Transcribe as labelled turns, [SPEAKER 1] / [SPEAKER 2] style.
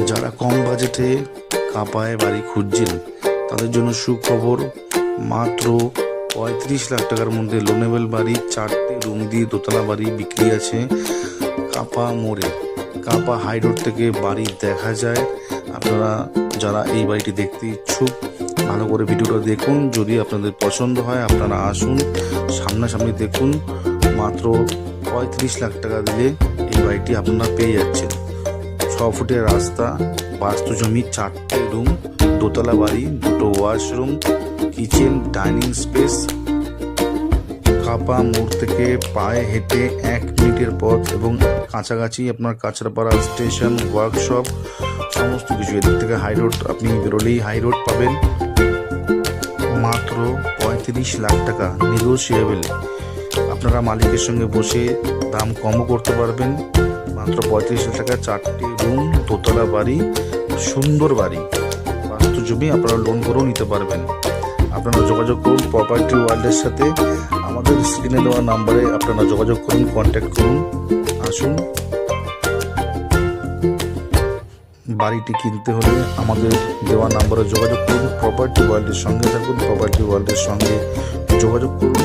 [SPEAKER 1] যারা কম বাজেটে কাঁপায় বাড়ি খুঁজছেন তাদের জন্য সুখবর। মাত্র ৩৫ লাখ টাকার মধ্যে লোনেবল বাড়ি, 4টে রুম দিয়ে দোতলা বাড়ি বিক্রি আছে কাঁপা মোড়ে। কাঁপা হাই রোড থেকে বাড়ি দেখা যায়। আপনারা যারা এই বাড়িটি দেখতে ইচ্ছুক ভালো করে ভিডিওটা দেখুন। যদি আপনাদের পছন্দ হয় আপনারা আসুন, সামনাসামনি দেখুন। মাত্র ৩৫ লাখ টাকা দিলে এই বাড়িটি আপনারা পেয়ে যাচ্ছেন। 6 ফুটের রাস্তা, বাস্তু জমি, 4টে রুম, দোতলা বাড়ি, 2টো ওয়াশরুম, কিচেন, ডাইনিং স্পেস। কাঁপা মোড় থেকে পায়ে হেঁটে 1 মিনিটের পথ এবং কাছাকাছি আপনার কাঁচরাপাড়া স্টেশন, ওয়ার্কশপ, সমস্ত কিছু। এদিক থেকে হাই রোড, আপনি বেরোলেই হাই রোড পাবেন। মাত্র 35 লাখ টাকা, নেগোশিয়েবল। আপনারা মালিকের সঙ্গে বসে দাম কমও করতে পারবেন। মাত্র 35 লাখ টাকা, 4টে রুম, দোতলা বাড়ি, সুন্দর বাড়ি, বাস্তু জমি। আপনারা লোন করেও নিতে পারবেন। আপনারা যোগাযোগ করুন প্রপার্টি ওয়ার্ল্ডের সাথে। আমাদের স্ক্রিনে দেওয়া নাম্বারে আপনারা যোগাযোগ করুন, কন্ট্যাক্ট করুন। আসুন, বাড়িটি কিনতে হলে আমাদের দেওয়া নাম্বারে যোগাযোগ করুন। প্রপার্টি ওয়ার্ল্ডের সঙ্গে থাকুন, প্রপার্টি ওয়ার্ল্ডের সঙ্গে যোগাযোগ করুন।